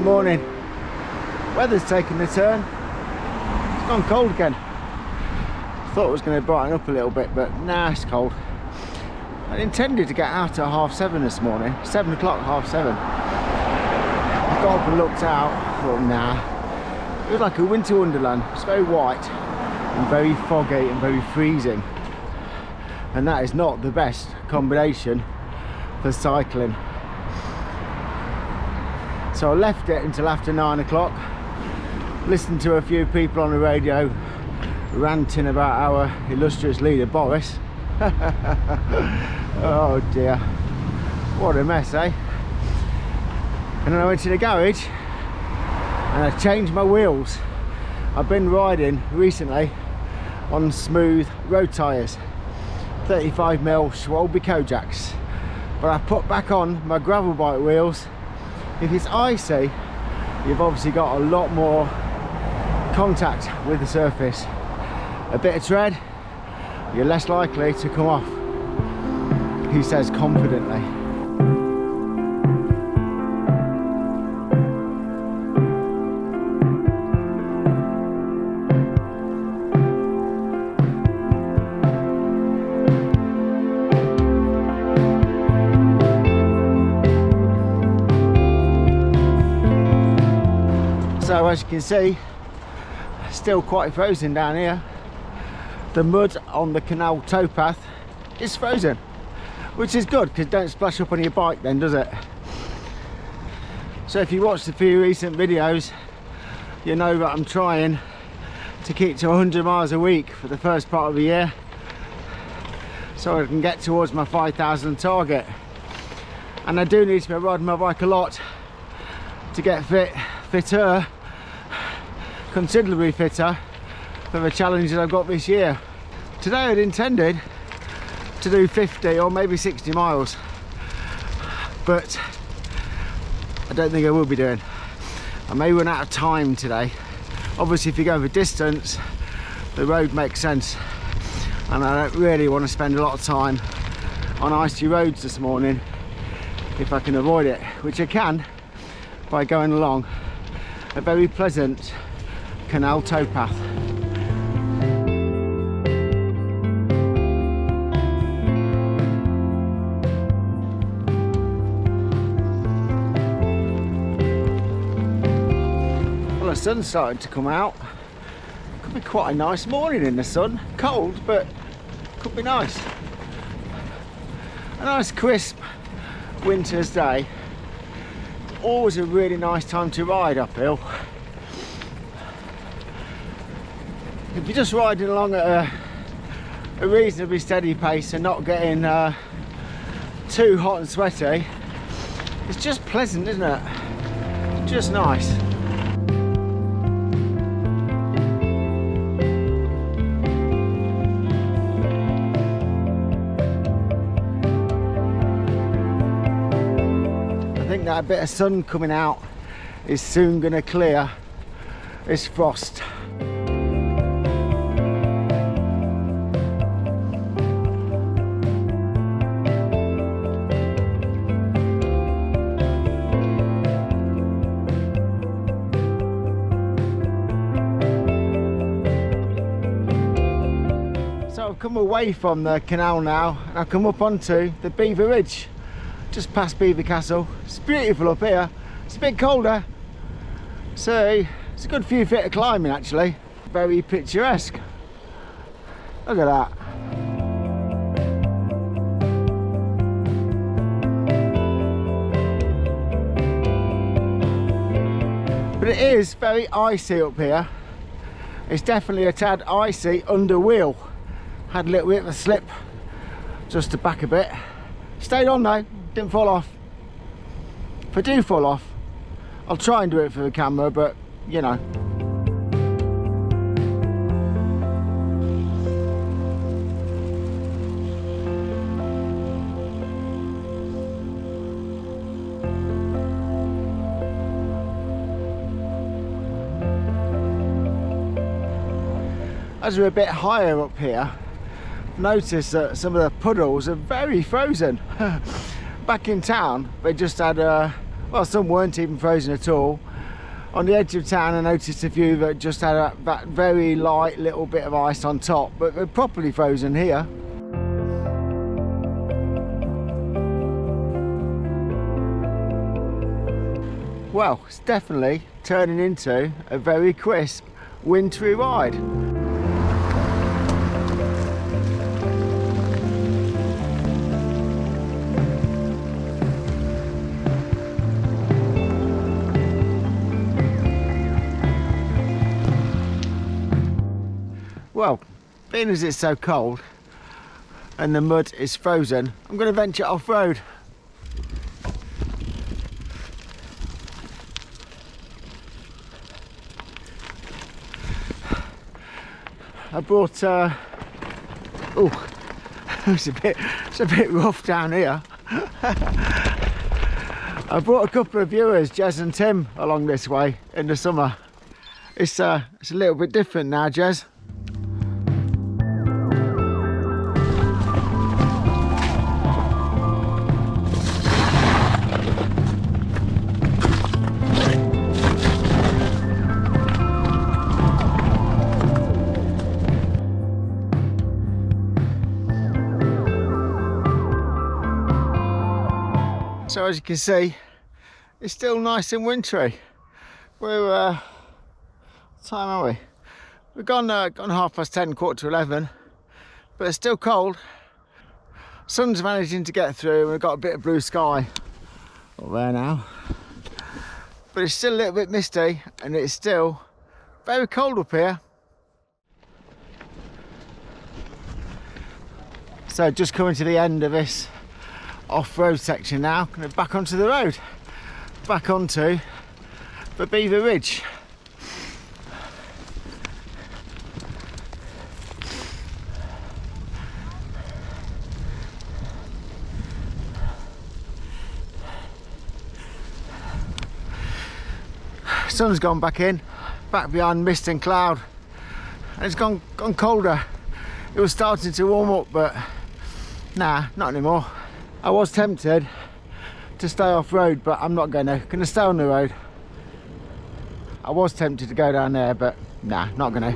morning. Weather's taken a turn. It's gone cold again. Thought it was going to brighten up a little bit, but nah, it's cold. I intended to get out at 7:30 this morning, 7 o'clock, 7:30. I got up and looked out, thought nah. It was like a winter wonderland. It's very white and very foggy and very freezing. And that is not the best combination for cycling. So I left it until after 9 o'clock, listened to a few people on the radio ranting about our illustrious leader Boris. Oh dear, what a mess, eh? And then I went to the garage and I changed my wheels. I've been riding recently on smooth road tyres, 35mm Schwalbe Kojaks, but I put back on my gravel bike wheels. If it's icy, you've obviously got a lot more contact with the surface. A bit of tread, you're less likely to come off, he says confidently. So as you can see, still quite frozen down here. The mud on the canal towpath is frozen, which is good because it don't splash up on your bike then, does it? So if you watched a few recent videos, you know that I'm trying to keep to 100 miles a week for the first part of the year, so I can get towards my 5,000 target. And I do need to be riding my bike a lot to get fitter, considerably fitter for the challenge that I've got this year. Today I'd intended to do 50 or maybe 60 miles, but I don't think I will be doing. I may run out of time today. Obviously if you go the distance, the road makes sense, and I don't really want to spend a lot of time on icy roads this morning if I can avoid it, which I can by going along a very pleasant canal towpath. Well, the sun's starting to come out. Could be quite a nice morning in the sun. Cold, but could be nice. A nice crisp winter's day. Always a really nice time to ride uphill. If you're just riding along at a reasonably steady pace and not getting too hot and sweaty, it's just pleasant, isn't it? Just nice. I think that a bit of sun coming out is soon going to clear this frost. So I've come away from the canal now and I've come up onto the Beaver Ridge, just past Beaver Castle. It's beautiful up here. It's a bit colder, so it's a good few feet of climbing actually. Very picturesque. Look at that. But it is very icy up here. It's definitely a tad icy under wheel. Had a little bit of a slip just to back a bit. Stayed on though, didn't fall off. If I do fall off, I'll try and do it for the camera, but you know. As we're a bit higher up here, notice that some of the puddles are very frozen. Back in town, they just had, well, some weren't even frozen at all, On the edge of town I noticed a few that just had that very light little bit of ice on top, but they're properly frozen here. Well, it's definitely turning into a very crisp, wintry ride. Well, being as it's so cold and the mud is frozen, I'm going to venture off-road. I brought oh, it's a bit rough down here. I brought a couple of viewers, Jez and Tim, along this way in the summer. It's a little bit different now, Jez. So as you can see, it's still nice and wintry. We're what time are we? We've gone 10:30, 11:15, but it's still cold. Sun's managing to get through, and we've got a bit of blue sky up there now. But it's still a little bit misty, and it's still very cold up here. So just coming to the end of this off-road section now, going back onto the road, back onto the Beaver Ridge. Sun's gone back in, back behind mist and cloud, and it's gone colder. It was starting to warm up, but nah, not anymore. I was tempted to stay off road, but I'm not gonna stay on the road. I was tempted to go down there, but nah, not gonna.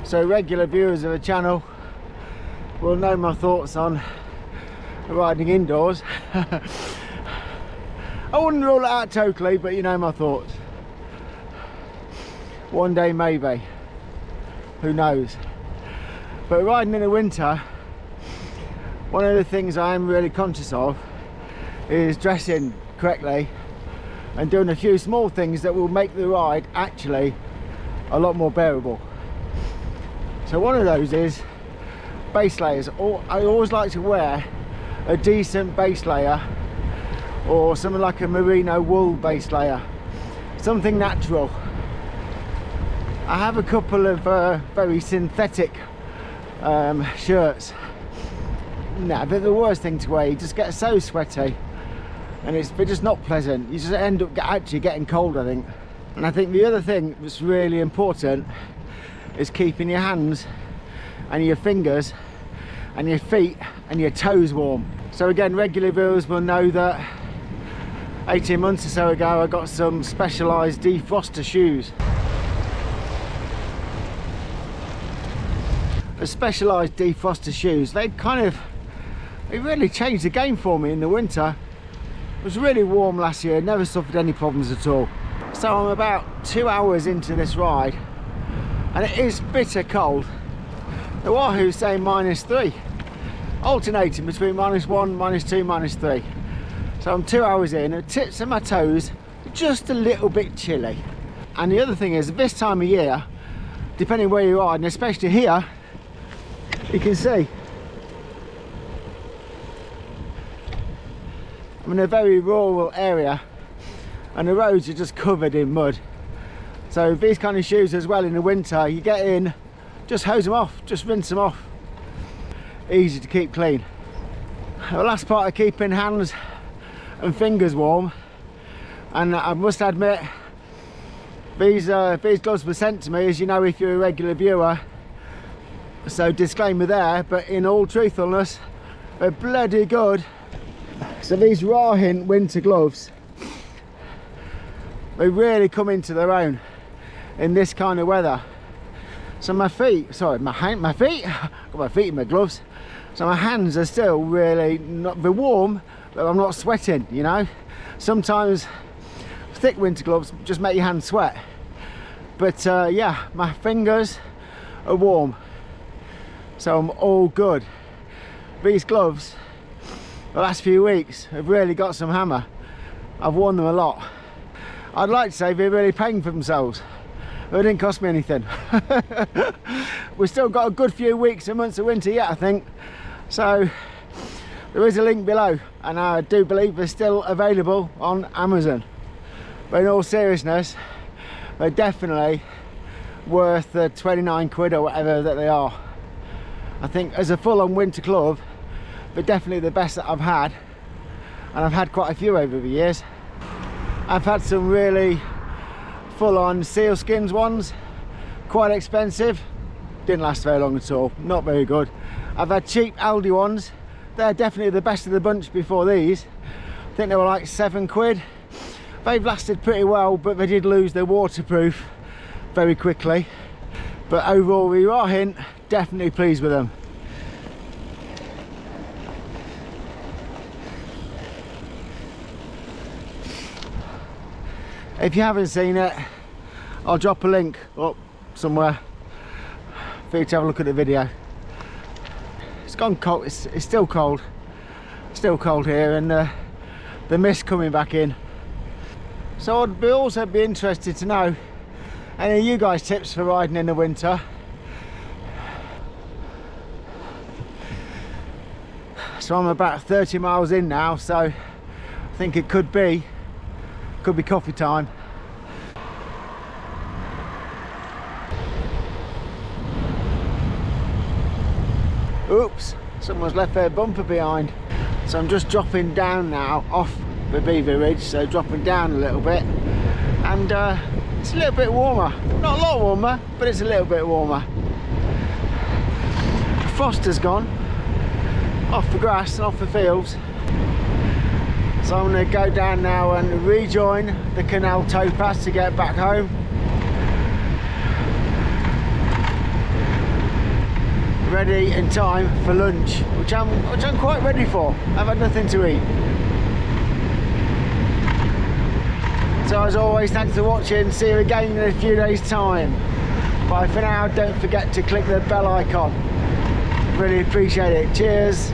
So regular viewers of the channel will know my thoughts on riding indoors. I wouldn't rule it out totally, but you know my thoughts. One day maybe, who knows. But riding in the winter, one of the things I am really conscious of is dressing correctly and doing a few small things that will make the ride actually a lot more bearable. So one of those is base layers. I always like to wear a decent base layer, or something like a merino wool base layer, something natural. I have a couple of very synthetic shirts. Nah, but the worst thing to wear, you just get so sweaty and they're just not pleasant. You just end up actually getting cold, I think. And I think the other thing that's really important is keeping your hands and your fingers and your feet and your toes warm. So again, regular viewers will know that 18 months or so ago I got some specialised defroster shoes. The specialised defroster shoes, they really changed the game for me in the winter. It was really warm last year, never suffered any problems at all. So I'm about 2 hours into this ride, and it is bitter cold. The Wahoo's saying -3, alternating between -1, -2, -3. So I'm 2 hours in, and the tips of my toes are just a little bit chilly. And the other thing is, this time of year, depending where you are, and especially here, you can see I'm in a very rural area and the roads are just covered in mud. So these kind of shoes as well in the winter, you get in, just hose them off, just rinse them off. Easy to keep clean. The last part of keeping hands and fingers warm, and I must admit, these gloves were sent to me, as you know if you're a regular viewer, so disclaimer there, but in all truthfulness, they're bloody good. So these Rahin winter gloves, they really come into their own in this kind of weather. So my feet, sorry, my feet, I've got my feet in my gloves, so my hands are still really not, they're warm, but I'm not sweating, you know. Sometimes thick winter gloves just make your hands sweat, but yeah, my fingers are warm, so I'm all good. These gloves, the last few weeks, have really got some hammer. I've worn them a lot. I'd like to say they're really paying for themselves. They didn't cost me anything. We've still got a good few weeks and months of winter yet, I think. So there is a link below, and I do believe they're still available on Amazon. But in all seriousness, they're definitely worth the 29 quid or whatever that they are. I think as a full-on winter glove, they're definitely the best that I've had, and I've had quite a few over the years. I've had some really full-on sealskins ones, quite expensive, didn't last very long at all, not very good. I've had cheap Aldi ones, they're definitely the best of the bunch before these. I think they were like 7 quid. They've lasted pretty well, but they did lose their waterproof very quickly. But overall, we are definitely pleased with them. If you haven't seen it, I'll drop a link up somewhere for you to have a look at the video. It's gone cold, it's still cold here, and the mist coming back in. So I'd also be interested to know any of you guys' tips for riding in the winter. So I'm about 30 miles in now, so I think it could be coffee time. Oops, someone's left their bumper behind. So I'm just dropping down now off the Beaver Ridge, so dropping down a little bit, and it's a little bit warmer. Not a lot warmer, but it's a little bit warmer. The frost has gone off the grass and off the fields. So I'm going to go down now and rejoin the canal towpath to get back home. Ready in time for lunch, which I'm quite ready for. I've had nothing to eat. So as always, thanks for watching. See you again in a few days' time. Bye for now. Don't forget to click the bell icon. Really appreciate it. Cheers.